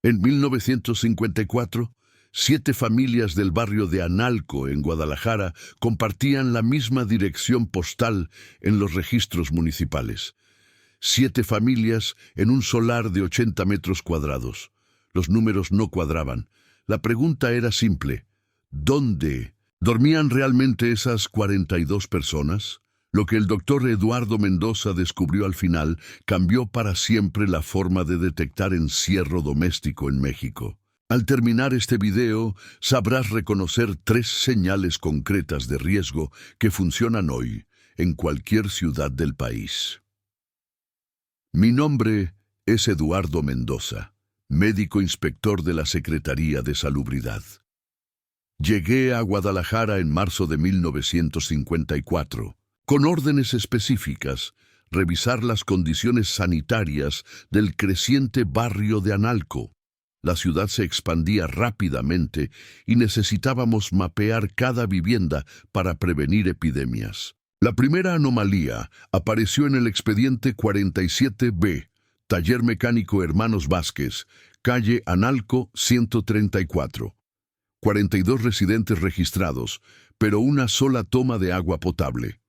En 1954, 7 familias del barrio de Analco, en Guadalajara, compartían la misma dirección postal en los registros municipales. 7 familias en un solar de 80 metros cuadrados. Los números no cuadraban. La pregunta era simple: ¿dónde dormían realmente esas 42 personas? Lo que el doctor Eduardo Mendoza descubrió al final cambió para siempre la forma de detectar encierro doméstico en México. Al terminar este video, sabrás reconocer 3 señales concretas de riesgo que funcionan hoy en cualquier ciudad del país. Mi nombre es Eduardo Mendoza, médico inspector de la Secretaría de Salubridad. Llegué a Guadalajara en marzo de 1954, con órdenes específicas: revisar las condiciones sanitarias del creciente barrio de Analco. La ciudad se expandía rápidamente y necesitábamos mapear cada vivienda para prevenir epidemias. La primera anomalía apareció en el expediente 47B, Taller Mecánico Hermanos Vázquez, calle Analco 134. 42 residentes registrados, pero una sola toma de agua potable.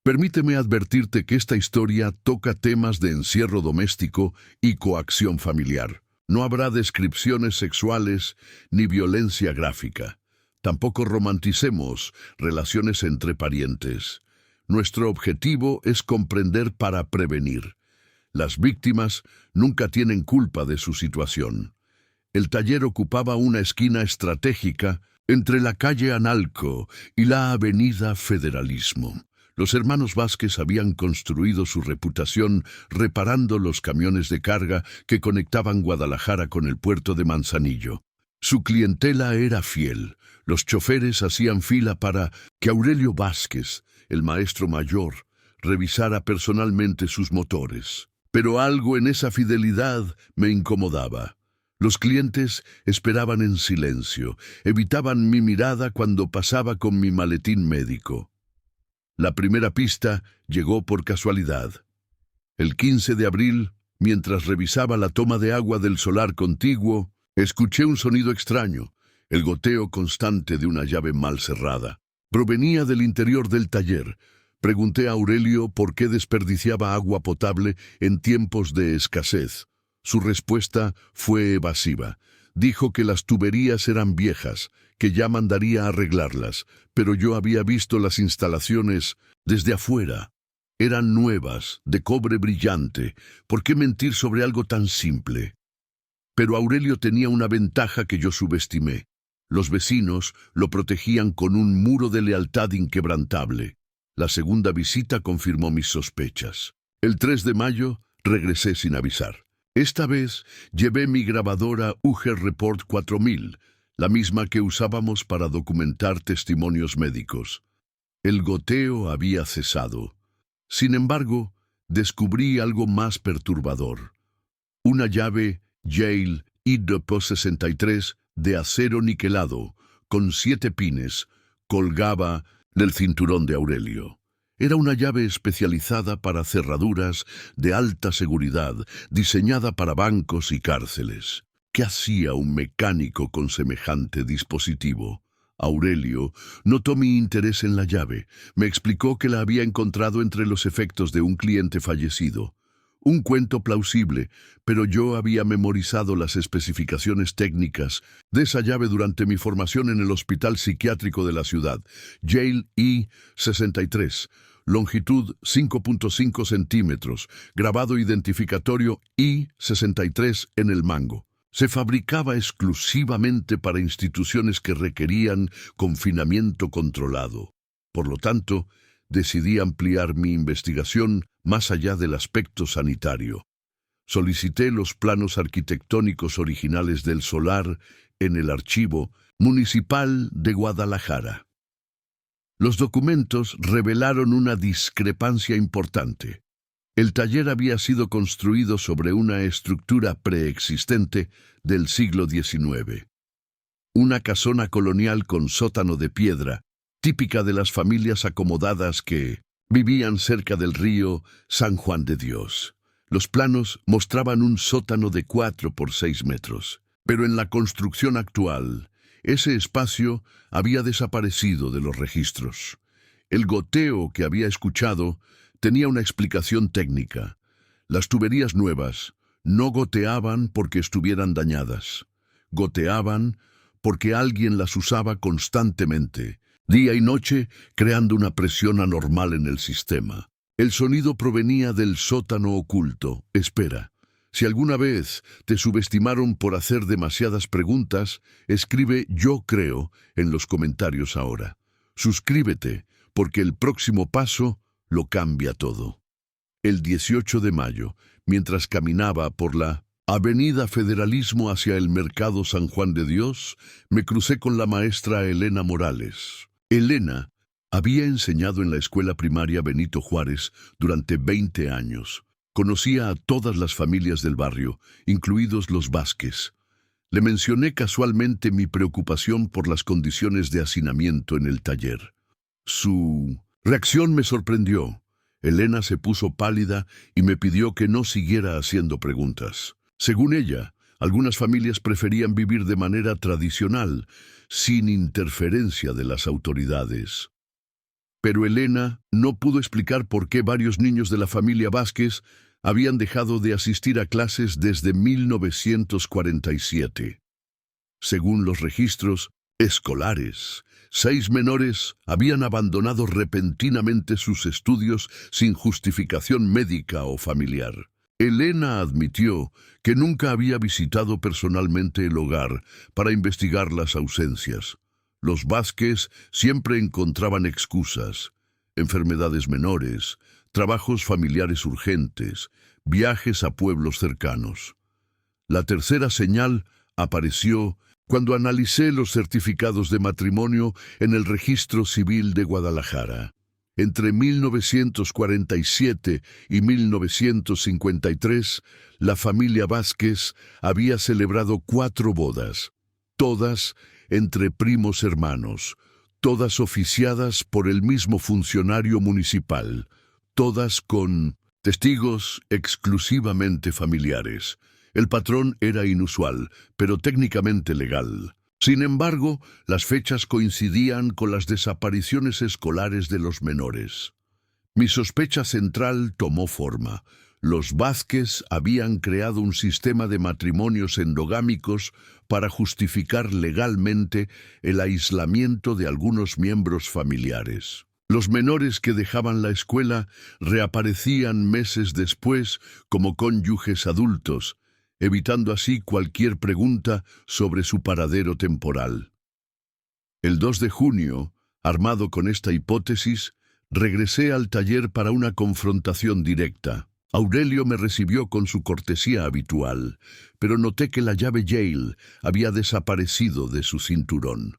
Permíteme advertirte que esta historia toca temas de encierro doméstico y coacción familiar. No habrá descripciones sexuales ni violencia gráfica. Tampoco romanticemos relaciones entre parientes. Nuestro objetivo es comprender para prevenir. Las víctimas nunca tienen culpa de su situación. El taller ocupaba una esquina estratégica entre la calle Analco y la avenida Federalismo. Los hermanos Vázquez habían construido su reputación reparando los camiones de carga que conectaban Guadalajara con el puerto de Manzanillo. Su clientela era fiel. Los choferes hacían fila para que Aurelio Vázquez, el maestro mayor, revisara personalmente sus motores. Pero algo en esa fidelidad me incomodaba. Los clientes esperaban en silencio, evitaban mi mirada cuando pasaba con mi maletín médico. La primera pista llegó por casualidad. El 15 de abril, mientras revisaba la toma de agua del solar contiguo, escuché un sonido extraño, el goteo constante de una llave mal cerrada. Provenía del interior del taller. Pregunté a Aurelio por qué desperdiciaba agua potable en tiempos de escasez. Su respuesta fue evasiva. Dijo que las tuberías eran viejas, que ya mandaría a arreglarlas, pero yo había visto las instalaciones desde afuera. Eran nuevas, de cobre brillante. ¿Por qué mentir sobre algo tan simple? Pero Aurelio tenía una ventaja que yo subestimé. Los vecinos lo protegían con un muro de lealtad inquebrantable. La segunda visita confirmó mis sospechas. El 3 de mayo regresé sin avisar. Esta vez llevé mi grabadora UG Report 4000, la misma que usábamos para documentar testimonios médicos. El goteo había cesado. Sin embargo, descubrí algo más perturbador. Una llave Yale IDP 63 de acero niquelado, con 7 pines, colgaba del cinturón de Aurelio. Era una llave especializada para cerraduras de alta seguridad, diseñada para bancos y cárceles. ¿Qué hacía un mecánico con semejante dispositivo? Aurelio notó mi interés en la llave. Me explicó que la había encontrado entre los efectos de un cliente fallecido. Un cuento plausible, pero yo había memorizado las especificaciones técnicas de esa llave durante mi formación en el Hospital Psiquiátrico de la ciudad. Yale I-63, longitud 5.5 centímetros, grabado identificatorio I-63 en el mango. Se fabricaba exclusivamente para instituciones que requerían confinamiento controlado. Por lo tanto, decidí ampliar mi investigación más allá del aspecto sanitario. Solicité los planos arquitectónicos originales del solar en el Archivo Municipal de Guadalajara. Los documentos revelaron una discrepancia importante. El taller había sido construido sobre una estructura preexistente del siglo XIX. Una casona colonial con sótano de piedra, típica de las familias acomodadas que vivían cerca del río San Juan de Dios. Los planos mostraban un sótano de 4 por 6 metros, pero en la construcción actual, ese espacio había desaparecido de los registros. El goteo que había escuchado tenía una explicación técnica. Las tuberías nuevas no goteaban porque estuvieran dañadas. Goteaban porque alguien las usaba constantemente, día y noche, creando una presión anormal en el sistema. El sonido provenía del sótano oculto. Espera. Si alguna vez te subestimaron por hacer demasiadas preguntas, escribe "yo creo" en los comentarios ahora. Suscríbete, porque el próximo paso lo cambia todo. El 18 de mayo, mientras caminaba por la Avenida Federalismo hacia el Mercado San Juan de Dios, me crucé con la maestra Elena Morales. Elena había enseñado en la escuela primaria Benito Juárez durante 20 años. Conocía a todas las familias del barrio, incluidos los Vázquez. Le mencioné casualmente mi preocupación por las condiciones de hacinamiento en el taller. Su reacción me sorprendió. Elena se puso pálida y me pidió que no siguiera haciendo preguntas. Según ella, algunas familias preferían vivir de manera tradicional, sin interferencia de las autoridades. Pero Elena no pudo explicar por qué varios niños de la familia Vázquez habían dejado de asistir a clases desde 1947. Según los registros escolares, 6 menores habían abandonado repentinamente sus estudios sin justificación médica o familiar. Elena admitió que nunca había visitado personalmente el hogar para investigar las ausencias. Los Vázquez siempre encontraban excusas: enfermedades menores, trabajos familiares urgentes, viajes a pueblos cercanos. La tercera señal apareció cuando analicé los certificados de matrimonio en el Registro Civil de Guadalajara. Entre 1947 y 1953, la familia Vázquez había celebrado 4 bodas, todas entre primos hermanos, todas oficiadas por el mismo funcionario municipal, todas con testigos exclusivamente familiares. El patrón era inusual, pero técnicamente legal. Sin embargo, las fechas coincidían con las desapariciones escolares de los menores. Mi sospecha central tomó forma. Los Vázquez habían creado un sistema de matrimonios endogámicos para justificar legalmente el aislamiento de algunos miembros familiares. Los menores que dejaban la escuela reaparecían meses después como cónyuges adultos, evitando así cualquier pregunta sobre su paradero temporal. El 2 de junio, armado con esta hipótesis, regresé al taller para una confrontación directa. Aurelio me recibió con su cortesía habitual, pero noté que la llave Yale había desaparecido de su cinturón.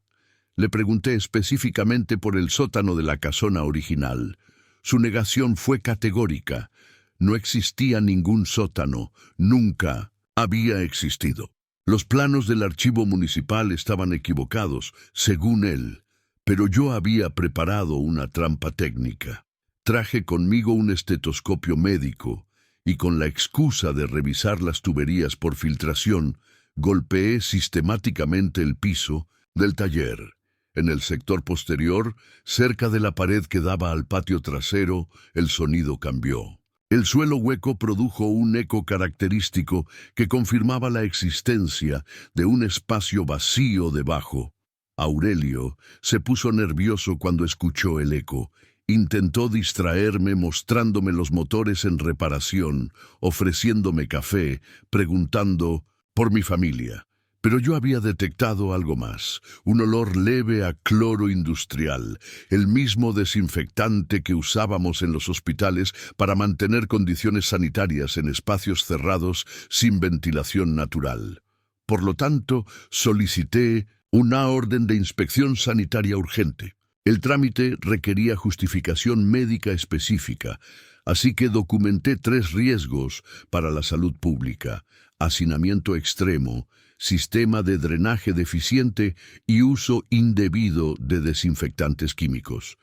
Le pregunté específicamente por el sótano de la casona original. Su negación fue categórica. No existía ningún sótano, nunca había existido. Los planos del archivo municipal estaban equivocados, según él, pero yo había preparado una trampa técnica. Traje conmigo un estetoscopio médico y, con la excusa de revisar las tuberías por filtración, golpeé sistemáticamente el piso del taller. En el sector posterior, cerca de la pared que daba al patio trasero, el sonido cambió. El suelo hueco produjo un eco característico que confirmaba la existencia de un espacio vacío debajo. Aurelio se puso nervioso cuando escuchó el eco. Intentó distraerme mostrándome los motores en reparación, ofreciéndome café, preguntando por mi familia. Pero yo había detectado algo más, un olor leve a cloro industrial, el mismo desinfectante que usábamos en los hospitales para mantener condiciones sanitarias en espacios cerrados sin ventilación natural. Por lo tanto, solicité una orden de inspección sanitaria urgente. El trámite requería justificación médica específica, así que documenté 3 riesgos para la salud pública: hacinamiento extremo, sistema de drenaje deficiente y uso indebido de desinfectantes químicos.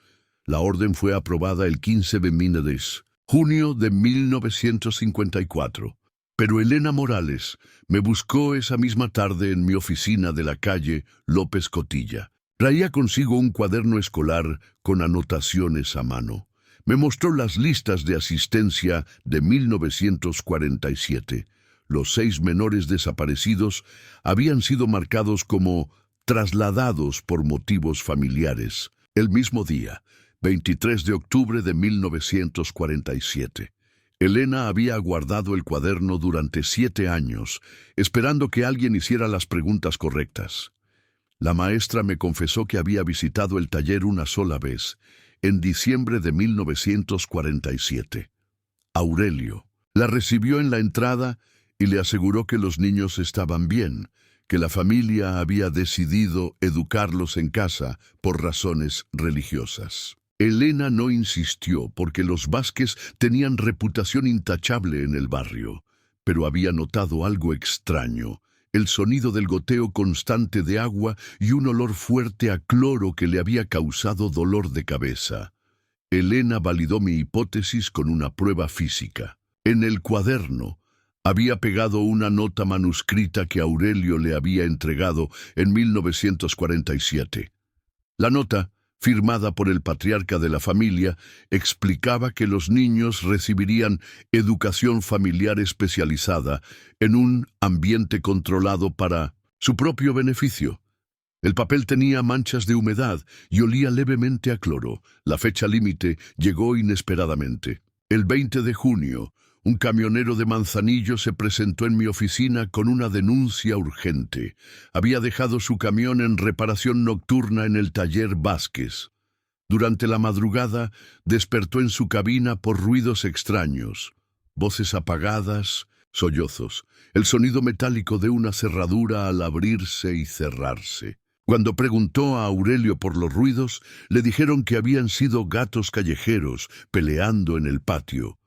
La orden fue aprobada el 15 de Minades. Junio de 1954. Pero Elena Morales me buscó esa misma tarde en mi oficina de la calle López Cotilla. Traía consigo un cuaderno escolar con anotaciones a mano. Me mostró las listas de asistencia de 1947. Los 6 menores desaparecidos habían sido marcados como trasladados por motivos familiares. El mismo día, 23 de octubre de 1947. Elena había guardado el cuaderno durante 7 años, esperando que alguien hiciera las preguntas correctas. La maestra me confesó que había visitado el taller una sola vez, en diciembre de 1947. Aurelio la recibió en la entrada y le aseguró que los niños estaban bien, que la familia había decidido educarlos en casa por razones religiosas. Elena no insistió porque los Vázquez tenían reputación intachable en el barrio, pero había notado algo extraño: el sonido del goteo constante de agua y un olor fuerte a cloro que le había causado dolor de cabeza. Elena validó mi hipótesis con una prueba física. En el cuaderno había pegado una nota manuscrita que Aurelio le había entregado en 1947. La nota, firmada por el patriarca de la familia, explicaba que los niños recibirían educación familiar especializada en un ambiente controlado para su propio beneficio. El papel tenía manchas de humedad y olía levemente a cloro. La fecha límite llegó inesperadamente. El 20 de junio, un camionero de Manzanillo se presentó en mi oficina con una denuncia urgente. Había dejado su camión en reparación nocturna en el taller Vázquez. Durante la madrugada, despertó en su cabina por ruidos extraños: voces apagadas, sollozos, el sonido metálico de una cerradura al abrirse y cerrarse. Cuando preguntó a Aurelio por los ruidos, le dijeron que habían sido gatos callejeros peleando en el patio.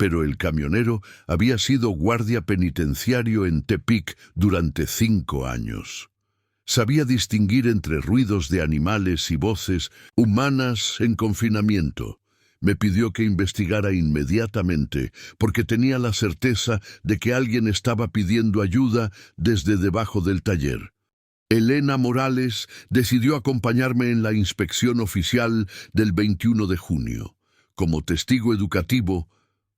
Pero el camionero había sido guardia penitenciario en Tepic durante 5 años. Sabía distinguir entre ruidos de animales y voces humanas en confinamiento. Me pidió que investigara inmediatamente, porque tenía la certeza de que alguien estaba pidiendo ayuda desde debajo del taller. Elena Morales decidió acompañarme en la inspección oficial del 21 de junio. Como testigo educativo,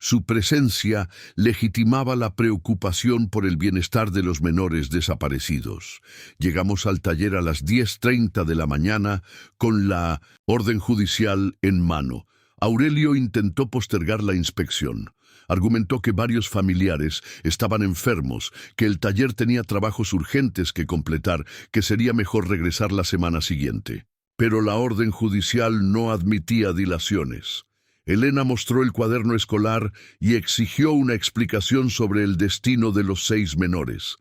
su presencia legitimaba la preocupación por el bienestar de los menores desaparecidos. Llegamos al taller a las 10:30 de la mañana con la orden judicial en mano. Aurelio intentó postergar la inspección. Argumentó que varios familiares estaban enfermos, que el taller tenía trabajos urgentes que completar, que sería mejor regresar la semana siguiente. Pero la orden judicial no admitía dilaciones. Elena mostró el cuaderno escolar y exigió una explicación sobre el destino de los 6 menores.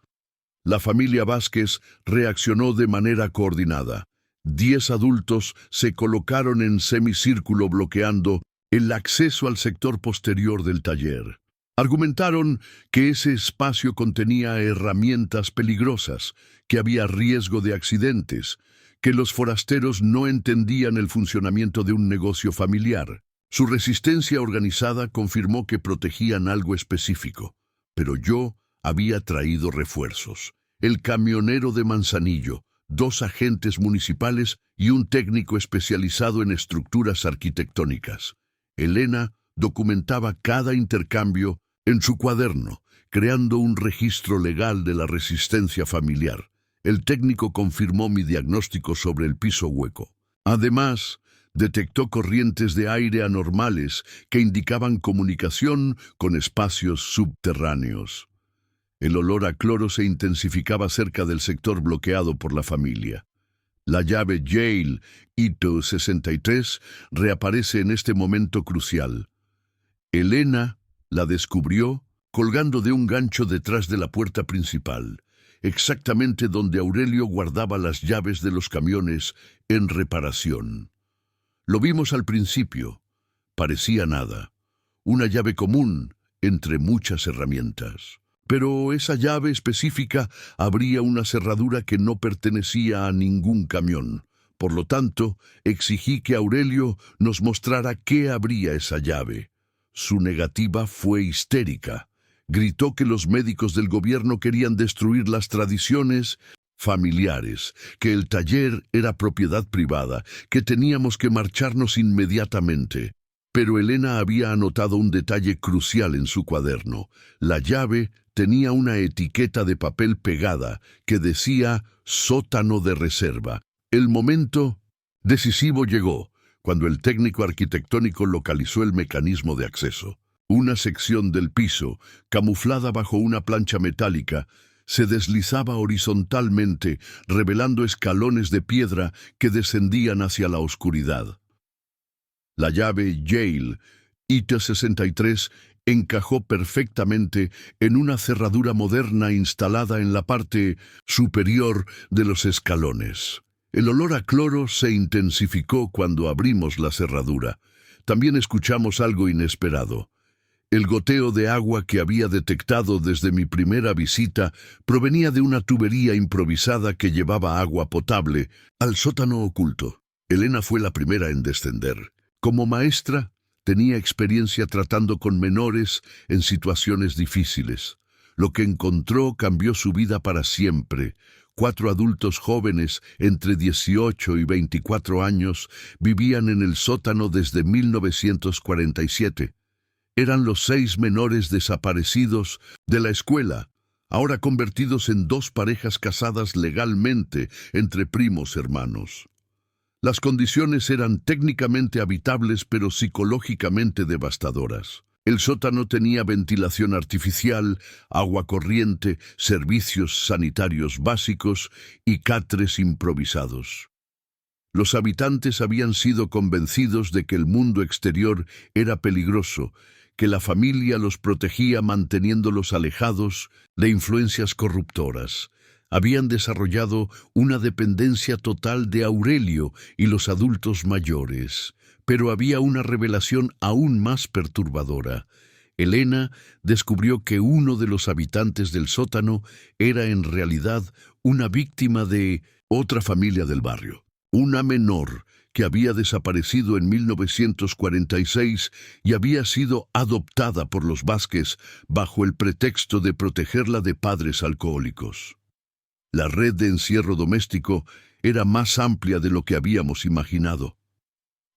La familia Vázquez reaccionó de manera coordinada. 10 adultos se colocaron en semicírculo bloqueando el acceso al sector posterior del taller. Argumentaron que ese espacio contenía herramientas peligrosas, que había riesgo de accidentes, que los forasteros no entendían el funcionamiento de un negocio familiar. Su resistencia organizada confirmó que protegían algo específico, pero yo había traído refuerzos: el camionero de Manzanillo, 2 agentes municipales y un técnico especializado en estructuras arquitectónicas. Elena documentaba cada intercambio en su cuaderno, creando un registro legal de la resistencia familiar. El técnico confirmó mi diagnóstico sobre el piso hueco. Además, detectó corrientes de aire anormales que indicaban comunicación con espacios subterráneos. El olor a cloro se intensificaba cerca del sector bloqueado por la familia. La llave Yale Ito 63 reaparece en este momento crucial. Elena la descubrió colgando de un gancho detrás de la puerta principal, exactamente donde Aurelio guardaba las llaves de los camiones en reparación. Lo vimos al principio. Parecía nada. Una llave común entre muchas herramientas. Pero esa llave específica abría una cerradura que no pertenecía a ningún camión. Por lo tanto, exigí que Aurelio nos mostrara qué abría esa llave. Su negativa fue histérica. Gritó que los médicos del gobierno querían destruir las tradiciones familiares, que el taller era propiedad privada, que teníamos que marcharnos inmediatamente. Pero Elena había anotado un detalle crucial en su cuaderno. La llave tenía una etiqueta de papel pegada que decía sótano de reserva. El momento decisivo llegó cuando el técnico arquitectónico localizó el mecanismo de acceso. Una sección del piso, camuflada bajo una plancha metálica, se deslizaba horizontalmente, revelando escalones de piedra que descendían hacia la oscuridad. La llave Yale IT-63 encajó perfectamente en una cerradura moderna instalada en la parte superior de los escalones. El olor a cloro se intensificó cuando abrimos la cerradura. También escuchamos algo inesperado. El goteo de agua que había detectado desde mi primera visita provenía de una tubería improvisada que llevaba agua potable al sótano oculto. Elena fue la primera en descender. Como maestra, tenía experiencia tratando con menores en situaciones difíciles. Lo que encontró cambió su vida para siempre. 4 adultos jóvenes entre 18 y 24 años vivían en el sótano desde 1947. Eran los 6 menores desaparecidos de la escuela, ahora convertidos en 2 parejas casadas legalmente entre primos hermanos. Las condiciones eran técnicamente habitables pero psicológicamente devastadoras. El sótano tenía ventilación artificial, agua corriente, servicios sanitarios básicos y catres improvisados. Los habitantes habían sido convencidos de que el mundo exterior era peligroso, que la familia los protegía manteniéndolos alejados de influencias corruptoras. Habían desarrollado una dependencia total de Aurelio y los adultos mayores. Pero había una revelación aún más perturbadora. Elena descubrió que uno de los habitantes del sótano era en realidad una víctima de otra familia del barrio. Una menor que había desaparecido en 1946 y había sido adoptada por los Vázquez bajo el pretexto de protegerla de padres alcohólicos. La red de encierro doméstico era más amplia de lo que habíamos imaginado.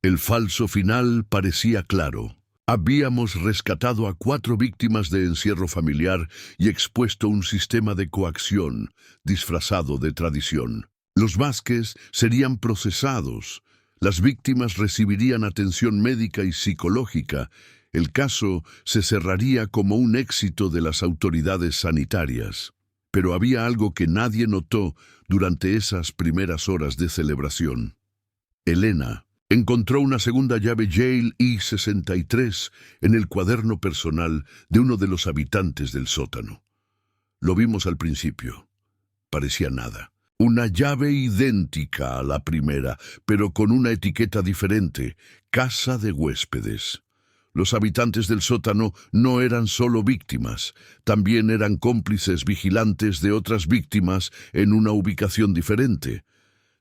El falso final parecía claro. Habíamos rescatado a 4 víctimas de encierro familiar y expuesto un sistema de coacción disfrazado de tradición. Los Vázquez serían procesados. Las víctimas recibirían atención médica y psicológica. El caso se cerraría como un éxito de las autoridades sanitarias. Pero había algo que nadie notó durante esas primeras horas de celebración. Elena encontró una segunda llave Yale I-63 en el cuaderno personal de uno de los habitantes del sótano. Lo vimos al principio. Parecía nada. Una llave idéntica a la primera, pero con una etiqueta diferente: casa de huéspedes. Los habitantes del sótano no eran solo víctimas, también eran cómplices vigilantes de otras víctimas en una ubicación diferente.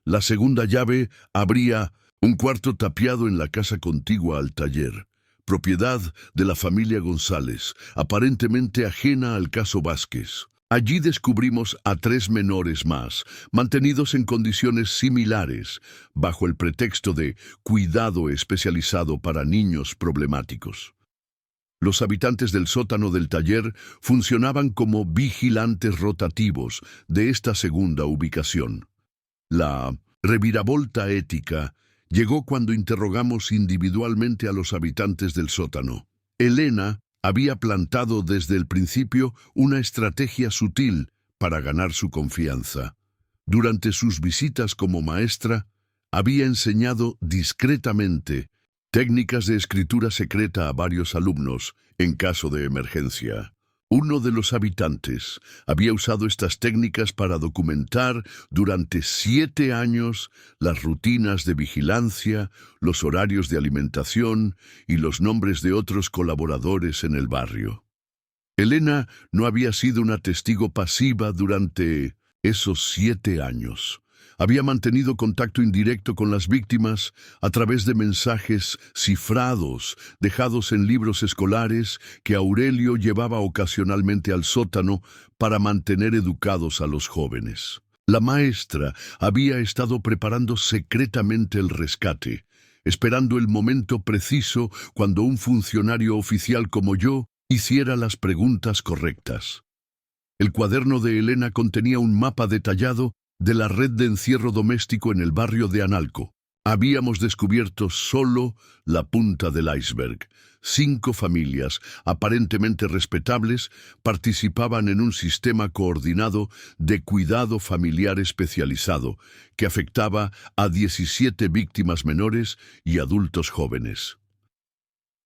La segunda llave abría un cuarto tapiado en la casa contigua al taller, propiedad de la familia González, aparentemente ajena al caso Vázquez. Allí descubrimos a 3 menores más, mantenidos en condiciones similares, bajo el pretexto de cuidado especializado para niños problemáticos. Los habitantes del sótano del taller funcionaban como vigilantes rotativos de esta segunda ubicación. La reviravolta ética llegó cuando interrogamos individualmente a los habitantes del sótano. Elena había plantado desde el principio una estrategia sutil para ganar su confianza. Durante sus visitas como maestra, había enseñado discretamente técnicas de escritura secreta a varios alumnos en caso de emergencia. Uno de los habitantes había usado estas técnicas para documentar durante 7 años las rutinas de vigilancia, los horarios de alimentación y los nombres de otros colaboradores en el barrio. Elena no había sido una testigo pasiva durante esos 7 años. Había mantenido contacto indirecto con las víctimas a través de mensajes cifrados dejados en libros escolares que Aurelio llevaba ocasionalmente al sótano para mantener educados a los jóvenes. La maestra había estado preparando secretamente el rescate, esperando el momento preciso cuando un funcionario oficial como yo hiciera las preguntas correctas. El cuaderno de Elena contenía un mapa detallado de la red de encierro doméstico en el barrio de Analco. Habíamos descubierto solo la punta del iceberg. 5 familias, aparentemente respetables, participaban en un sistema coordinado de cuidado familiar especializado que afectaba a 17 víctimas menores y adultos jóvenes.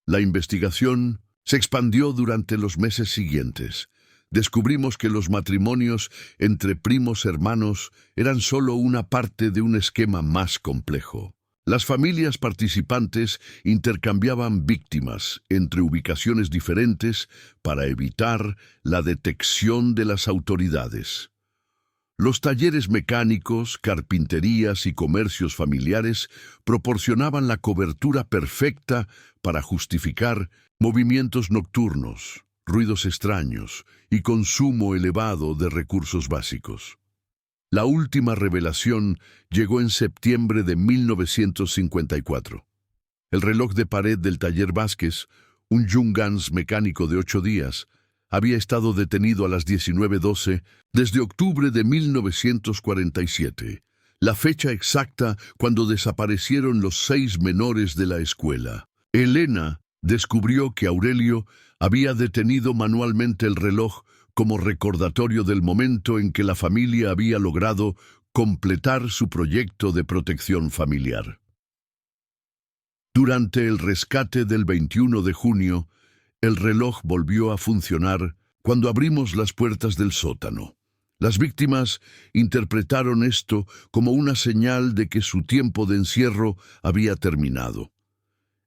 La investigación se expandió durante los meses siguientes. Descubrimos que los matrimonios entre primos hermanos eran solo una parte de un esquema más complejo. Las familias participantes intercambiaban víctimas entre ubicaciones diferentes para evitar la detección de las autoridades. Los talleres mecánicos, carpinterías y comercios familiares proporcionaban la cobertura perfecta para justificar movimientos nocturnos, ruidos extraños y consumo elevado de recursos básicos. La última revelación llegó en septiembre de 1954. El reloj de pared del taller Vázquez, un Junghans mecánico de 8 días, había estado detenido a las 19:12 desde octubre de 1947, la fecha exacta cuando desaparecieron los 6 menores de la escuela. Elena descubrió que Aurelio había detenido manualmente el reloj como recordatorio del momento en que la familia había logrado completar su proyecto de protección familiar. Durante el rescate del 21 de junio, el reloj volvió a funcionar cuando abrimos las puertas del sótano. Las víctimas interpretaron esto como una señal de que su tiempo de encierro había terminado.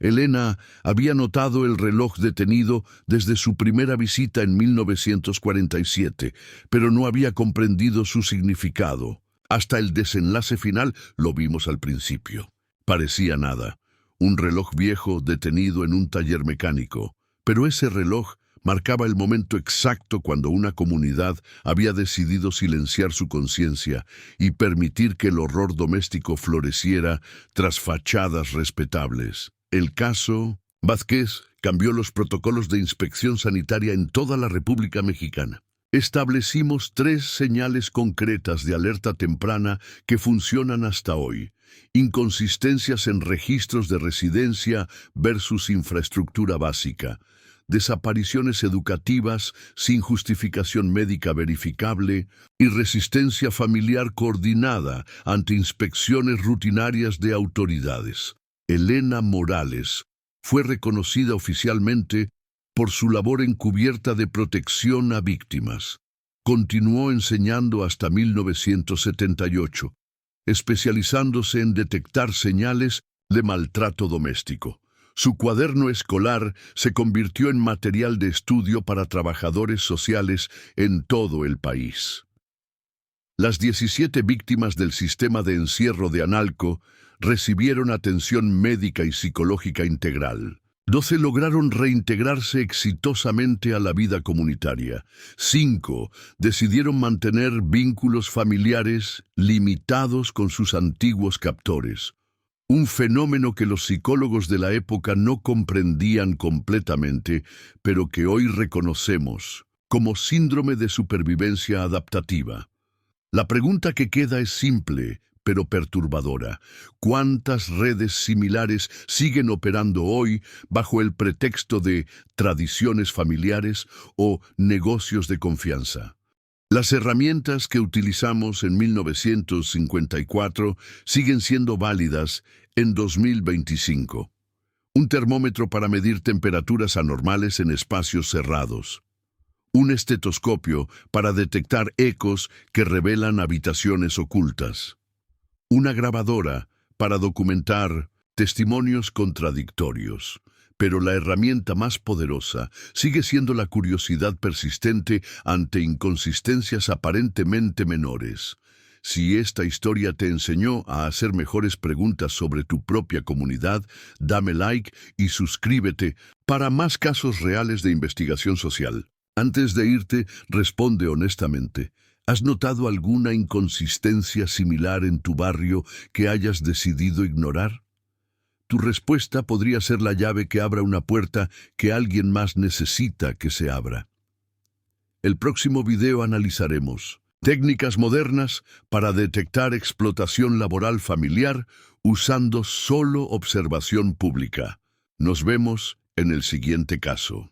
Elena había notado el reloj detenido desde su primera visita en 1947, pero no había comprendido su significado. Hasta el desenlace final lo vimos al principio. Parecía nada, un reloj viejo detenido en un taller mecánico, pero ese reloj marcaba el momento exacto cuando una comunidad había decidido silenciar su conciencia y permitir que el horror doméstico floreciera tras fachadas respetables. El caso Vázquez cambió los protocolos de inspección sanitaria en toda la República Mexicana. Establecimos 3 señales concretas de alerta temprana que funcionan hasta hoy. Inconsistencias en registros de residencia versus infraestructura básica. Desapariciones educativas sin justificación médica verificable y resistencia familiar coordinada ante inspecciones rutinarias de autoridades. Elena Morales fue reconocida oficialmente por su labor encubierta de protección a víctimas. Continuó enseñando hasta 1978, especializándose en detectar señales de maltrato doméstico. Su cuaderno escolar se convirtió en material de estudio para trabajadores sociales en todo el país. Las 17 víctimas del sistema de encierro de Analco recibieron atención médica y psicológica integral. 12 lograron reintegrarse exitosamente a la vida comunitaria. 5 decidieron mantener vínculos familiares limitados con sus antiguos captores. Un fenómeno que los psicólogos de la época no comprendían completamente, pero que hoy reconocemos como síndrome de supervivencia adaptativa. La pregunta que queda es simple, pero perturbadora. ¿Cuántas redes similares siguen operando hoy bajo el pretexto de tradiciones familiares o negocios de confianza? Las herramientas que utilizamos en 1954 siguen siendo válidas en 2025. Un termómetro para medir temperaturas anormales en espacios cerrados. Un estetoscopio para detectar ecos que revelan habitaciones ocultas. Una grabadora para documentar testimonios contradictorios. Pero la herramienta más poderosa sigue siendo la curiosidad persistente ante inconsistencias aparentemente menores. Si esta historia te enseñó a hacer mejores preguntas sobre tu propia comunidad, dame like y suscríbete para más casos reales de investigación social. Antes de irte, responde honestamente. ¿Has notado alguna inconsistencia similar en tu barrio que hayas decidido ignorar? Tu respuesta podría ser la llave que abra una puerta que alguien más necesita que se abra. El próximo video analizaremos técnicas modernas para detectar explotación laboral familiar usando solo observación pública. Nos vemos en el siguiente caso.